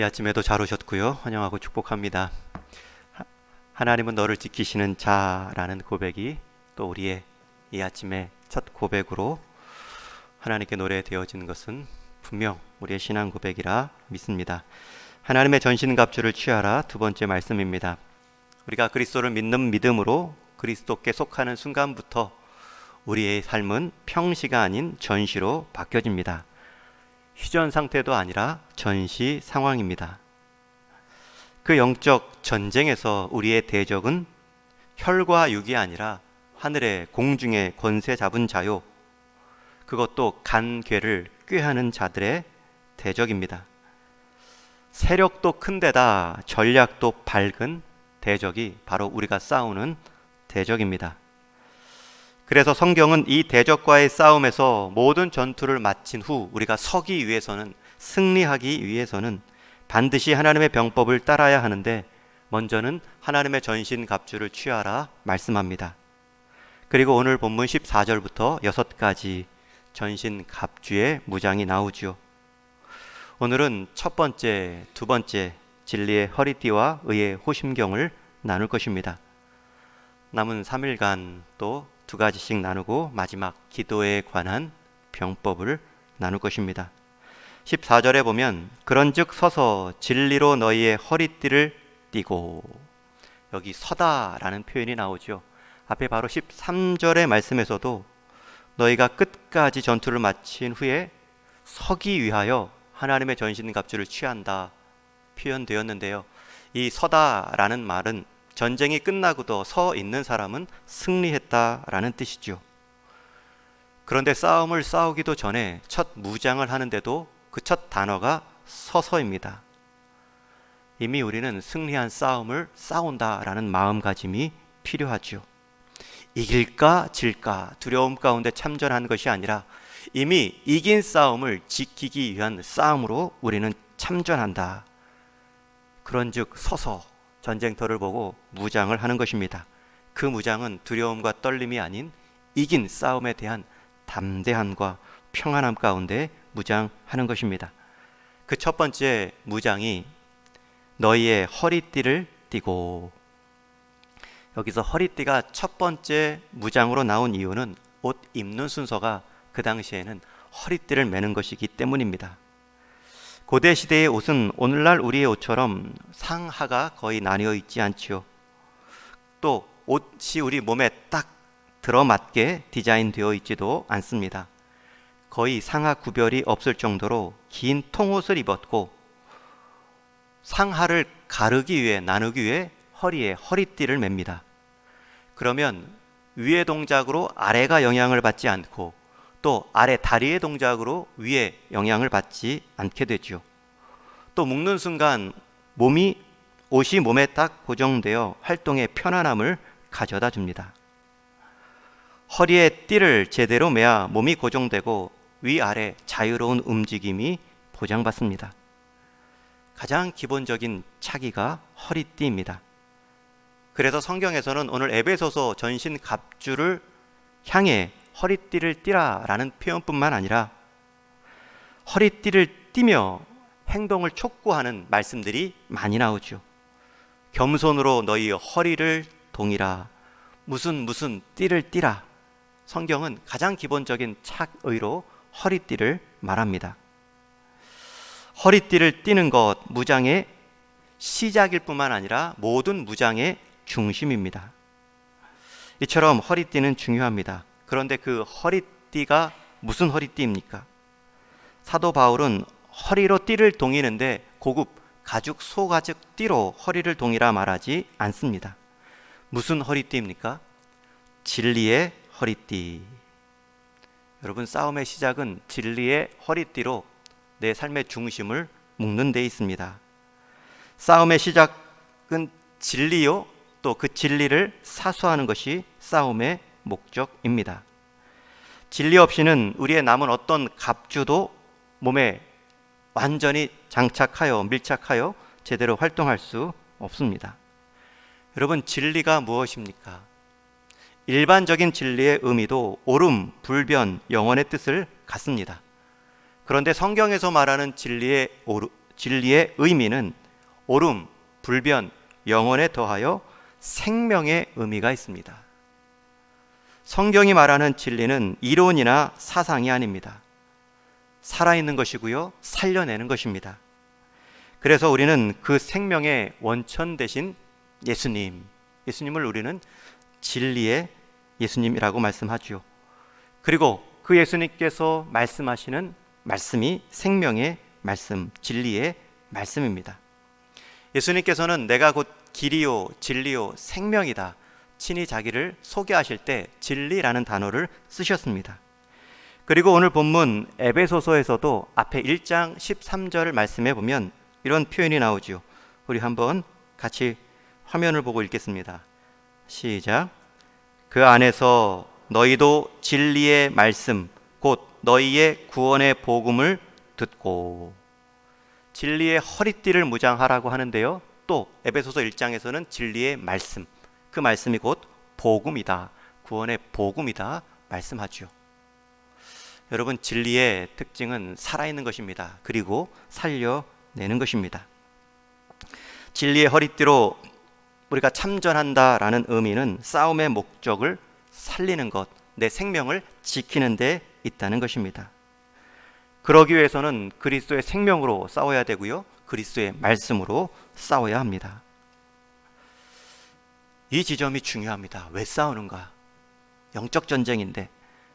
아침에도 잘 오셨고요. 환영하고 축복합니다. 하나님은 너를 지키시는 자라는 고백이 또 우리의 이 아침의 첫 고백으로 하나님께 노래되어지는 것은 분명 우리의 신앙 고백이라 믿습니다. 하나님의 전신갑주를 취하라, 두 번째 말씀입니다. 우리가 그리스도를 믿는 믿음으로 그리스도께 속하는 순간부터 우리의 삶은 평시가 아닌 전시로 바뀌어집니다. 휴전 상태도 아니라 전시 상황입니다. 그 영적 전쟁에서 우리의 대적은 혈과 육이 아니라 하늘의 공중의 권세 잡은 자요, 그것도 간괴를 꾀하는 자들의 대적입니다. 세력도 큰 데다 전략도 밝은 대적이 바로 우리가 싸우는 대적입니다. 그래서 성경은 이 대적과의 싸움에서 모든 전투를 마친 후 우리가 서기 위해서는, 승리하기 위해서는 반드시 하나님의 병법을 따라야 하는데 먼저는 하나님의 전신갑주를 취하라 말씀합니다. 그리고 오늘 본문 14절부터 6가지 전신갑주의 무장이 나오죠. 오늘은 첫 번째, 두 번째 진리의 허리띠와 의의 호심경을 나눌 것입니다. 남은 3일간 또 2가지씩 나누고 마지막 기도에 관한 병법을 나눌 것입니다. 14절에 보면 그런즉 서서 진리로 너희의 허리띠를 띠고, 여기 서다라는 표현이 나오죠. 앞에 바로 13절의 말씀에서도 너희가 끝까지 전투를 마친 후에 서기 위하여 하나님의 전신갑주를 취한다 표현되었는데요. 이 서다라는 말은 전쟁이 끝나고도 서 있는 사람은 승리했다라는 뜻이죠. 그런데 싸움을 싸우기도 전에 첫 무장을 하는데도 그 첫 단어가 서서입니다. 이미 우리는 승리한 싸움을 싸운다라는 마음가짐이 필요하죠. 이길까 질까 두려움 가운데 참전하는 것이 아니라 이미 이긴 싸움을 지키기 위한 싸움으로 우리는 참전한다. 그런즉 서서 전쟁터를 보고 무장을 하는 것입니다. 그 무장은 두려움과 떨림이 아닌 이긴 싸움에 대한 담대함과 평안함 가운데 무장하는 것입니다. 그 첫 번째 무장이 너희의 허리띠를 띠고, 여기서 허리띠가 첫 번째 무장으로 나온 이유는 옷 입는 순서가 그 당시에는 허리띠를 매는 것이기 때문입니다. 고대 시대의 옷은 오늘날 우리의 옷처럼 상하가 거의 나뉘어 있지 않지요. 또 옷이 우리 몸에 딱 들어맞게 디자인되어 있지도 않습니다. 거의 상하 구별이 없을 정도로 긴 통옷을 입었고, 상하를 가르기 위해, 나누기 위해 허리에 허리띠를 맵니다. 그러면 위의 동작으로 아래가 영향을 받지 않고 또 아래 다리의 동작으로 위에 영향을 받지 않게 되죠. 또 묶는 순간 옷이 몸에 딱 고정되어 활동의 편안함을 가져다 줍니다. 허리에 띠를 제대로 매야 몸이 고정되고 위아래 자유로운 움직임이 보장받습니다. 가장 기본적인 차기가 허리띠입니다. 그래서 성경에서는 오늘 에베소서 전신갑주를 향해 허리띠를 띠라라는 표현뿐만 아니라 허리띠를 띠며 행동을 촉구하는 말씀들이 많이 나오죠. 겸손으로 너희 허리를 동이라, 무슨 띠를 띠라. 성경은 가장 기본적인 착의로 허리띠를 말합니다. 허리띠를 띠는 것, 무장의 시작일 뿐만 아니라 모든 무장의 중심입니다. 이처럼 허리띠는 중요합니다. 그런데 그 허리띠가 무슨 허리띠입니까? 사도 바울은 허리로 띠를 동이는데 고급 가죽 소가죽 띠로 허리를 동이라 말하지 않습니다. 무슨 허리띠입니까? 진리의 허리띠. 여러분, 싸움의 시작은 진리의 허리띠로 내 삶의 중심을 묶는 데 있습니다. 싸움의 시작은 진리요, 또 그 진리를 사수하는 것이 싸움의 목적입니다. 진리 없이는 우리의 남은 어떤 갑주도 몸에 완전히 장착하여 밀착하여 제대로 활동할 수 없습니다. 여러분, 진리가 무엇입니까? 일반적인 진리의 의미도 옳음, 불변, 영원의 뜻을 갖습니다. 그런데 성경에서 말하는 진리의 의미는 옳음, 불변, 영혼에 더하여 생명의 의미가 있습니다. 성경이 말하는 진리는 이론이나 사상이 아닙니다. 살아있는 것이고요, 살려내는 것입니다. 그래서 우리는 그 생명의 원천 대신 예수님을 우리는 진리의 예수님이라고 말씀하죠. 그리고 그 예수님께서 말씀하시는 말씀이 생명의 말씀, 진리의 말씀입니다. 예수님께서는 내가 곧 길이요 진리요 생명이다, 친히 자기를 소개하실 때 진리라는 단어를 쓰셨습니다. 그리고 오늘 본문 에베소서에서도 앞에 1장 13절 말씀해 보면 이런 표현이 나오죠. 우리 한번 같이 화면을 보고 읽겠습니다. 시작. 그 안에서 너희도 진리의 말씀 곧 너희의 구원의 복음을 듣고. 진리의 허리띠를 무장하라고 하는데요, 또 에베소서 1장에서는 진리의 말씀, 그 말씀이 곧 복음이다, 구원의 복음이다 말씀하죠. 여러분, 진리의 특징은 살아있는 것입니다. 그리고 살려내는 것입니다. 진리의 허리띠로 우리가 참전한다라는 의미는 싸움의 목적을 살리는 것, 내 생명을 지키는 데 있다는 것입니다. 그러기 위해서는 그리스도의 생명으로 싸워야 되고요, 그리스도의 말씀으로 싸워야 합니다. 이 지점이 중요합니다. 왜 싸우는가? 영적 전쟁인데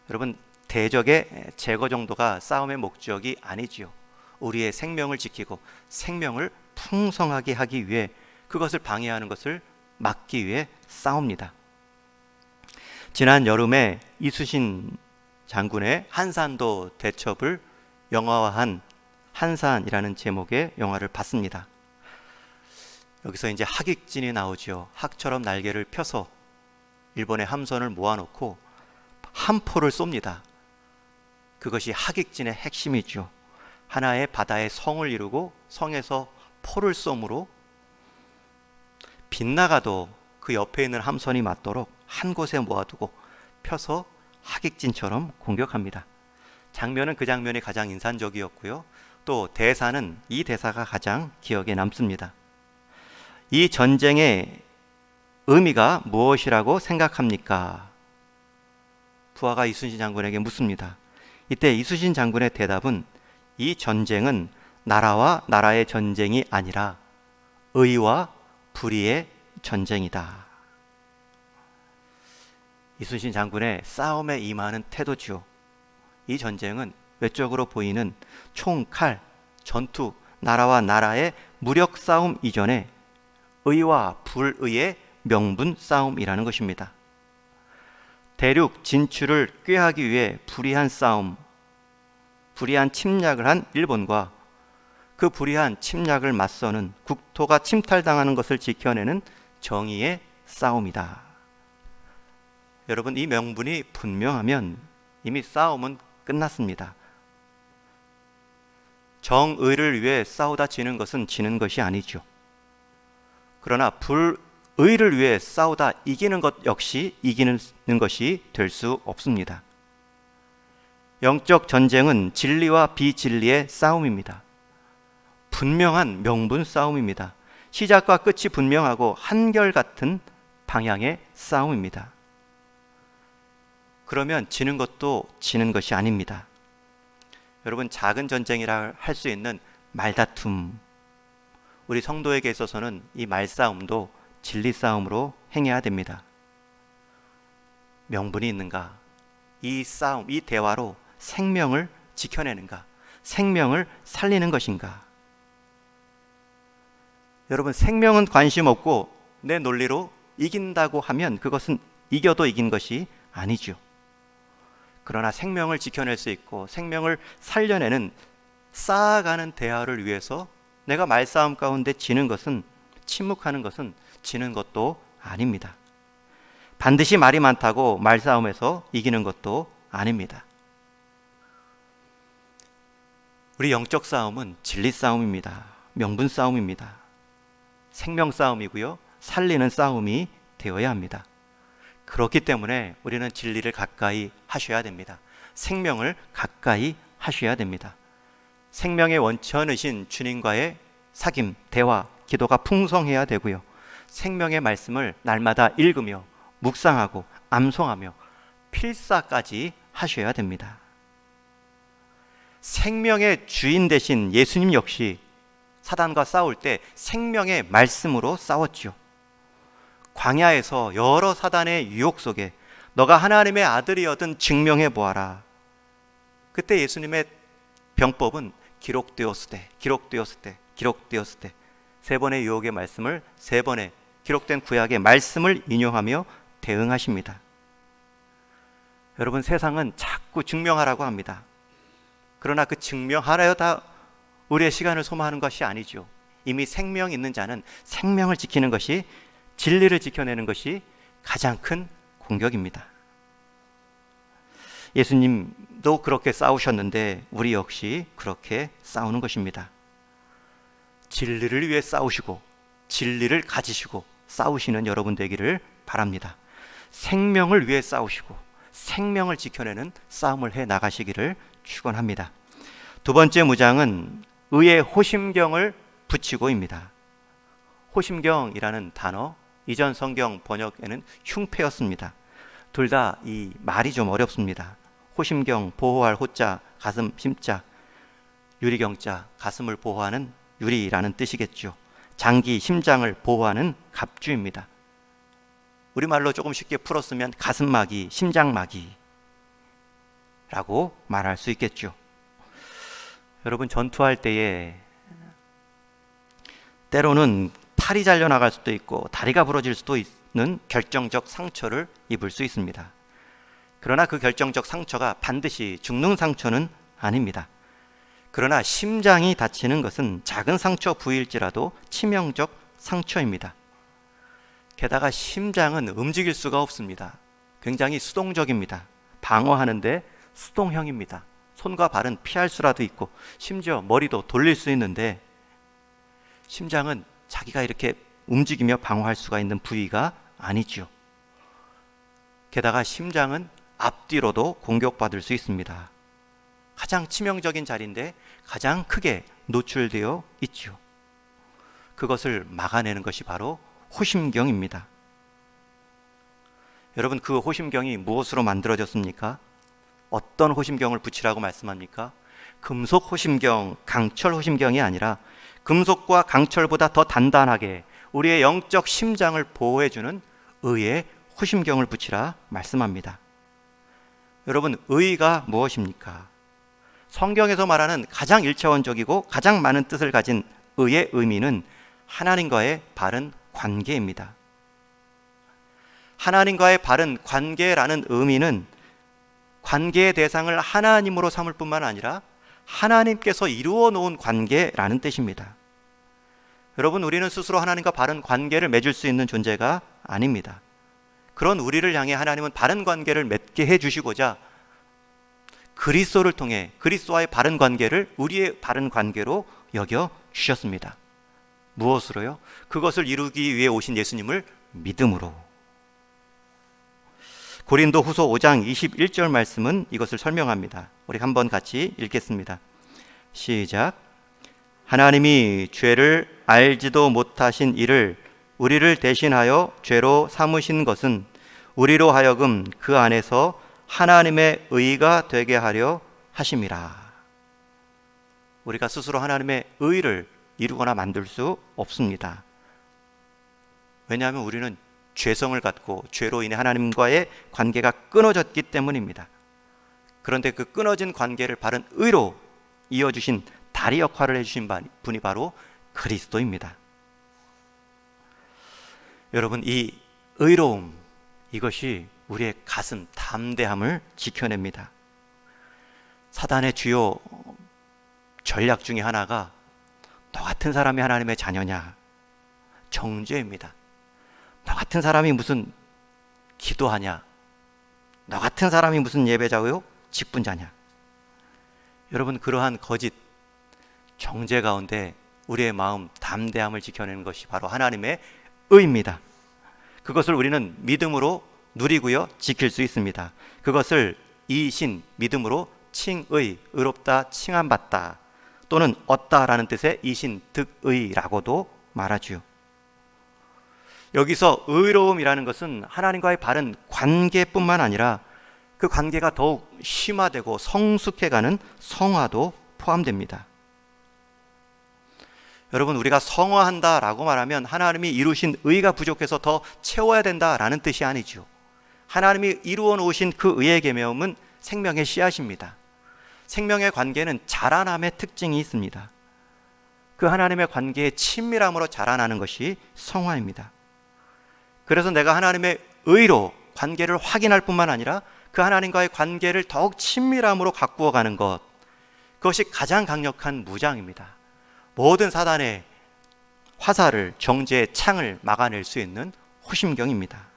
여러분, 대적의 제거 정도가 싸움의 목적이 아니지요. 우리의 생명을 지키고 생명을 풍성하게 하기 위해, 그것을 방해하는 것을 막기 위해 싸웁니다. 지난 여름에 이수신 장군의 한산도 대첩을 영화화한 한산이라는 제목의 영화를 봤습니다. 여기서 이제 하객진이 나오죠. 학처럼 날개를 펴서 일본의 함선을 모아놓고 한 포를 쏩니다. 그것이 하객진의 핵심이죠. 하나의 바다의 성을 이루고 성에서 포를 쏘므로 빗나가도 그 옆에 있는 함선이 맞도록 한 곳에 모아두고 펴서 하객진처럼 공격합니다. 장면은 그 장면이 가장 인상적이었고요, 또 대사는 이 대사가 가장 기억에 남습니다. 이 전쟁의 의미가 무엇이라고 생각합니까? 부하가 이순신 장군에게 묻습니다. 이때 이순신 장군의 대답은, 이 전쟁은 나라와 나라의 전쟁이 아니라 의와 불의의 전쟁이다. 이순신 장군의 싸움에 임하는 태도죠. 이 전쟁은 외적으로 보이는 총, 칼, 전투, 나라와 나라의 무력 싸움 이전에 의와 불의의 명분 싸움이라는 것입니다. 대륙 진출을 꾀하기 위해 불의한 싸움, 불의한 침략을 한 일본과 그 불의한 침략을 맞서는, 국토가 침탈당하는 것을 지켜내는 정의의 싸움이다. 여러분, 이 명분이 분명하면 이미 싸움은 끝났습니다. 정의를 위해 싸우다 지는 것은 지는 것이 아니죠. 그러나 불의를 위해 싸우다 이기는 것 역시 이기는 것이 될 수 없습니다. 영적 전쟁은 진리와 비진리의 싸움입니다. 분명한 명분 싸움입니다. 시작과 끝이 분명하고 한결같은 방향의 싸움입니다. 그러면 지는 것도 지는 것이 아닙니다. 여러분, 작은 전쟁이라 할 수 있는 말다툼, 우리 성도에게 있어서는 이 말싸움도 진리 싸움으로 행해야 됩니다. 명분이 있는가? 이 싸움, 이 대화로 생명을 지켜내는가? 생명을 살리는 것인가? 여러분, 생명은 관심 없고 내 논리로 이긴다고 하면 그것은 이겨도 이긴 것이 아니죠. 그러나 생명을 지켜낼 수 있고 생명을 살려내는, 쌓아가는 대화를 위해서 내가 말싸움 가운데 지는 것은, 침묵하는 것은 지는 것도 아닙니다. 반드시 말이 많다고 말싸움에서 이기는 것도 아닙니다. 우리 영적 싸움은 진리 싸움입니다. 명분 싸움입니다. 생명 싸움이고요, 살리는 싸움이 되어야 합니다. 그렇기 때문에 우리는 진리를 가까이 하셔야 됩니다. 생명을 가까이 하셔야 됩니다. 생명의 원천이신 주님과의 사귐, 대화, 기도가 풍성해야 되고요. 생명의 말씀을 날마다 읽으며 묵상하고 암송하며 필사까지 하셔야 됩니다. 생명의 주인 되신 예수님 역시 사단과 싸울 때 생명의 말씀으로 싸웠지요. 광야에서 여러 사단의 유혹 속에 너가 하나님의 아들이여든 증명해 보아라. 그때 예수님의 병법은 기록되었으되 세 번의 유혹의 말씀을 세 번의 기록된 구약의 말씀을 인용하며 대응하십니다. 여러분, 세상은 자꾸 증명하라고 합니다. 그러나 그 증명하라여 다 우리의 시간을 소모하는 것이 아니죠. 이미 생명 있는 자는 생명을 지키는 것이, 진리를 지켜내는 것이 가장 큰 공격입니다. 예수님도 그렇게 싸우셨는데 우리 역시 그렇게 싸우는 것입니다. 진리를 위해 싸우시고 진리를 가지시고 싸우시는 여러분 되기를 바랍니다. 생명을 위해 싸우시고 생명을 지켜내는 싸움을 해 나가시기를 축원합니다. 두 번째 무장은 의의 호심경을 붙이고입니다. 호심경이라는 단어, 이전 성경 번역에는 흉패였습니다. 둘 다 이 말이 좀 어렵습니다. 호심경, 보호할 호자, 가슴 심자, 유리경자, 가슴을 보호하는 유리라는 뜻이겠죠. 장기, 심장을 보호하는 갑주입니다. 우리말로 조금 쉽게 풀었으면 가슴막이, 심장막이라고 말할 수 있겠죠. 여러분, 전투할 때에 때로는 팔이 잘려나갈 수도 있고 다리가 부러질 수도 있는 결정적 상처를 입을 수 있습니다. 그러나 그 결정적 상처가 반드시 죽는 상처는 아닙니다. 그러나 심장이 다치는 것은 작은 상처 부위일지라도 치명적 상처입니다. 게다가 심장은 움직일 수가 없습니다. 굉장히 수동적입니다. 방어하는데 수동형입니다. 손과 발은 피할 수라도 있고 심지어 머리도 돌릴 수 있는데, 심장은 자기가 이렇게 움직이며 방어할 수가 있는 부위가 아니죠. 게다가 심장은 앞뒤로도 공격받을 수 있습니다. 가장 치명적인 자리인데 가장 크게 노출되어 있죠. 그것을 막아내는 것이 바로 호심경입니다. 여러분, 그 호심경이 무엇으로 만들어졌습니까? 어떤 호심경을 붙이라고 말씀합니까? 금속 호심경, 강철 호심경이 아니라 금속과 강철보다 더 단단하게 우리의 영적 심장을 보호해주는 의의 호심경을 붙이라 말씀합니다. 여러분, 의가 무엇입니까? 성경에서 말하는 가장 일차원적이고 가장 많은 뜻을 가진 의의 의미는 하나님과의 바른 관계입니다. 하나님과의 바른 관계라는 의미는 관계의 대상을 하나님으로 삼을 뿐만 아니라 하나님께서 이루어 놓은 관계라는 뜻입니다. 여러분, 우리는 스스로 하나님과 바른 관계를 맺을 수 있는 존재가 아닙니다. 그런 우리를 향해 하나님은 바른 관계를 맺게 해주시고자 그리스도를 통해 그리스도와의 바른 관계를 우리의 바른 관계로 여겨 주셨습니다. 무엇으로요? 그것을 이루기 위해 오신 예수님을 믿음으로. 고린도 후서 5장 21절 말씀은 이것을 설명합니다. 우리 한번 같이 읽겠습니다. 시작. 하나님이 죄를 알지도 못하신 이를 우리를 대신하여 죄로 삼으신 것은 우리로 하여금 그 안에서 하나님의 의가 되게 하려 하심이라. 우리가 스스로 하나님의 의를 이루거나 만들 수 없습니다. 왜냐하면 우리는 죄성을 갖고 죄로 인해 하나님과의 관계가 끊어졌기 때문입니다. 그런데 그 끊어진 관계를 바른 의로 이어주신 다리 역할을 해주신 분이 바로 그리스도입니다. 여러분, 이 의로움, 이것이 우리의 가슴 담대함을 지켜냅니다. 사단의 주요 전략 중에 하나가 너 같은 사람이 하나님의 자녀냐? 정죄입니다. 너 같은 사람이 무슨 기도하냐? 너 같은 사람이 무슨 예배자요? 직분자냐? 여러분, 그러한 거짓 정죄 가운데 우리의 마음 담대함을 지켜내는 것이 바로 하나님의 의입니다. 그것을 우리는 믿음으로 누리고요, 지킬 수 있습니다. 그것을 이신 믿음으로 칭의, 의롭다, 칭함받다, 또는 얻다라는 뜻의 이신, 득의라고도 말하지요. 여기서 의로움이라는 것은 하나님과의 바른 관계뿐만 아니라 그 관계가 더욱 심화되고 성숙해가는 성화도 포함됩니다. 여러분, 우리가 성화한다라고 말하면 하나님이 이루신 의가 부족해서 더 채워야 된다라는 뜻이 아니죠. 하나님이 이루어 놓으신 그 의의 계명은 생명의 씨앗입니다. 생명의 관계는 자라남의 특징이 있습니다. 그 하나님의 관계의 친밀함으로 자라나는 것이 성화입니다. 그래서 내가 하나님의 의로 관계를 확인할 뿐만 아니라 그 하나님과의 관계를 더욱 친밀함으로 가꾸어 가는 것, 그것이 가장 강력한 무장입니다. 모든 사단의 화살을, 정죄의 창을 막아낼 수 있는 호심경입니다.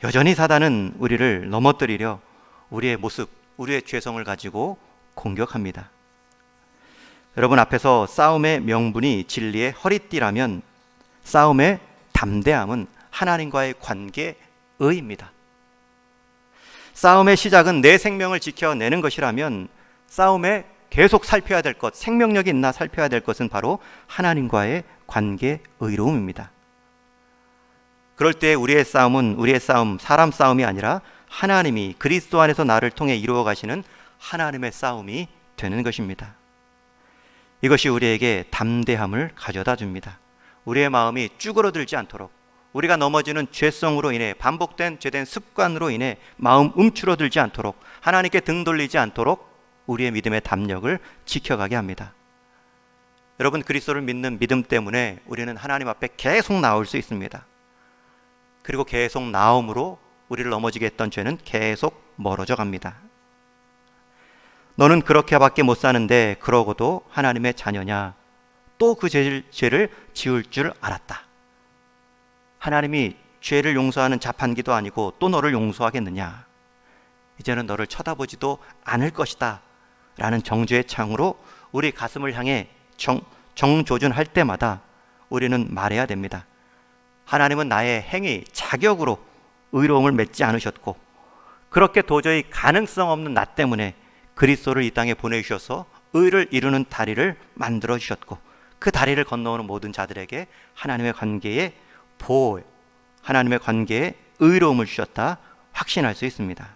여전히 사단은 우리를 넘어뜨리려 우리의 모습, 우리의 죄성을 가지고 공격합니다. 여러분, 앞에서 싸움의 명분이 진리의 허리띠라면 싸움의 담대함은 하나님과의 관계의입니다. 싸움의 시작은 내 생명을 지켜내는 것이라면 싸움에 계속 살펴야 될 것, 생명력이 있나 살펴야 될 것은 바로 하나님과의 관계 의로움입니다. 그럴 때 우리의 싸움, 사람 싸움이 아니라 하나님이 그리스도 안에서 나를 통해 이루어 가시는 하나님의 싸움이 되는 것입니다. 이것이 우리에게 담대함을 가져다 줍니다. 우리의 마음이 쭈그러들지 않도록, 우리가 넘어지는 죄성으로 인해, 반복된 죄된 습관으로 인해 마음 움츠러들지 않도록, 하나님께 등 돌리지 않도록 우리의 믿음의 담력을 지켜가게 합니다. 여러분, 그리스도를 믿는 믿음 때문에 우리는 하나님 앞에 계속 나올 수 있습니다. 그리고 계속 나옴으로 우리를 넘어지게 했던 죄는 계속 멀어져 갑니다. 너는 그렇게밖에 못 사는데 그러고도 하나님의 자녀냐? 또 그 죄를 지을 줄 알았다. 하나님이 죄를 용서하는 자판기도 아니고 또 너를 용서하겠느냐? 이제는 너를 쳐다보지도 않을 것이다 라는 정죄의 창으로 우리 가슴을 향해 정조준할 때마다 우리는 말해야 됩니다. 하나님은 나의 행위, 자격으로 의로움을 맺지 않으셨고, 그렇게 도저히 가능성 없는 나 때문에 그리스도를 이 땅에 보내주셔서 의를 이루는 다리를 만들어 주셨고, 그 다리를 건너오는 모든 자들에게 하나님의 관계에 보호, 하나님의 관계에 의로움을 주셨다 확신할 수 있습니다.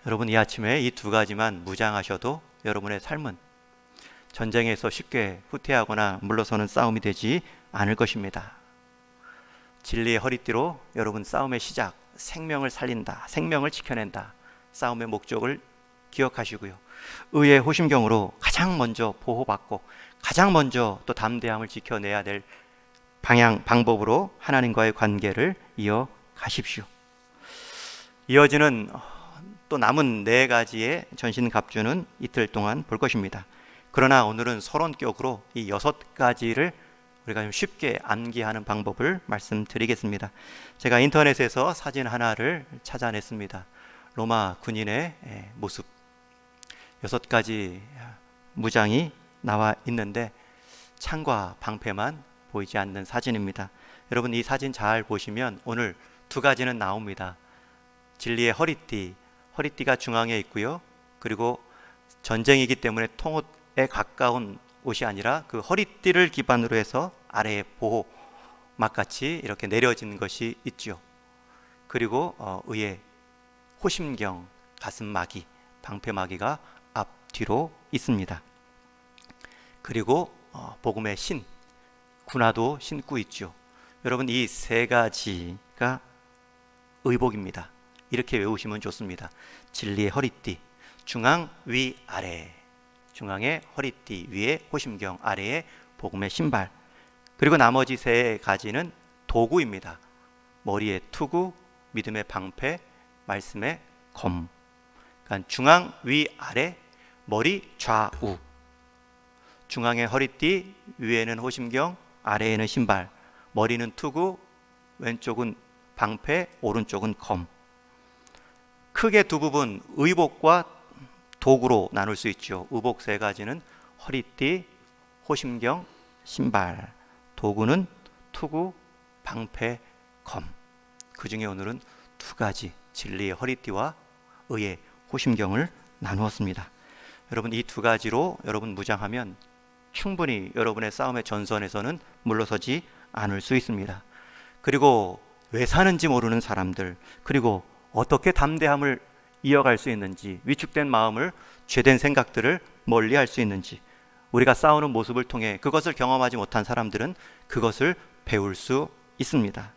여러분, 이 아침에 이 두 가지만 무장하셔도 여러분의 삶은 전쟁에서 쉽게 후퇴하거나 물러서는 싸움이 되지 않을 것입니다. 진리의 허리띠로 여러분 싸움의 시작, 생명을 살린다, 생명을 지켜낸다, 싸움의 목적을 기억하시고요. 의의 호심경으로 가장 먼저 보호받고 가장 먼저 또 담대함을 지켜내야 될 방법으로 하나님과의 관계를 이어가십시오. 이어지는 또 남은 4가지의 전신갑주는 이틀 동안 볼 것입니다. 그러나 오늘은 서론격으로 이 6가지를 우리가 좀 쉽게 암기하는 방법을 말씀드리겠습니다. 제가 인터넷에서 사진 하나를 찾아냈습니다. 로마 군인의 모습 6가지 무장이 나와 있는데 창과 방패만 보이지 않는 사진입니다. 여러분, 이 사진 잘 보시면 오늘 2가지는 나옵니다. 진리의 허리띠가 중앙에 있고요. 그리고 전쟁이기 때문에 통옷에 가까운 옷이 아니라 그 허리띠를 기반으로 해서 아래에 보호막같이 이렇게 내려진 것이 있죠. 그리고 의의 호심경, 가슴마기, 방패마기가 앞뒤로 있습니다. 그리고 복음의 신, 군화도 신고 있죠. 여러분, 이 3가지가 의복입니다. 이렇게 외우시면 좋습니다. 진리의 허리띠, 중앙, 위, 아래. 중앙에 허리띠, 위에 호심경, 아래에 복음의 신발. 그리고 나머지 3가지는 도구입니다. 머리에 투구, 믿음의 방패, 말씀의 검. 그러니까 중앙, 위, 아래, 머리, 좌우. 중앙에 허리띠, 위에는 호심경, 아래에는 신발. 머리는 투구, 왼쪽은 방패, 오른쪽은 검. 크게 두 부분, 의복과 도구로 나눌 수 있죠. 의복 3가지는 허리띠, 호심경, 신발. 도구는 투구, 방패, 검. 그 중에 오늘은 2가지, 진리의 허리띠와 의의 호심경을 나누었습니다. 여러분, 이 두 가지로 여러분 무장하면 충분히 여러분의 싸움의 전선에서는 물러서지 않을 수 있습니다. 그리고 왜 사는지 모르는 사람들, 그리고 어떻게 담대함을 이어갈 수 있는지, 위축된 마음을, 죄된 생각들을 멀리할 수 있는지, 우리가 싸우는 모습을 통해 그것을 경험하지 못한 사람들은 그것을 배울 수 있습니다.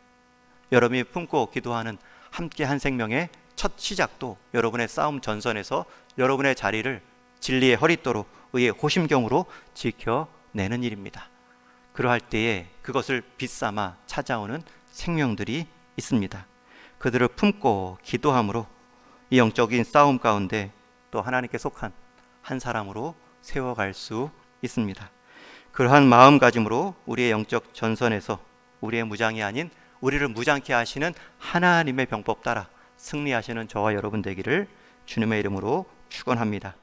여러분이 품고 기도하는 함께 한 생명의 첫 시작도 여러분의 싸움 전선에서 여러분의 자리를 진리의 허릿도로 의의 호심경으로 지켜내는 일입니다. 그러할 때에 그것을 빗삼아 찾아오는 생명들이 있습니다. 그들을 품고 기도함으로 이 영적인 싸움 가운데 또 하나님께 속한 한 사람으로 세워갈 수 있습니다. 그러한 마음가짐으로 우리의 영적 전선에서 우리의 무장이 아닌 우리를 무장케 하시는 하나님의 병법 따라 승리하시는 저와 여러분 되기를 주님의 이름으로 축원합니다.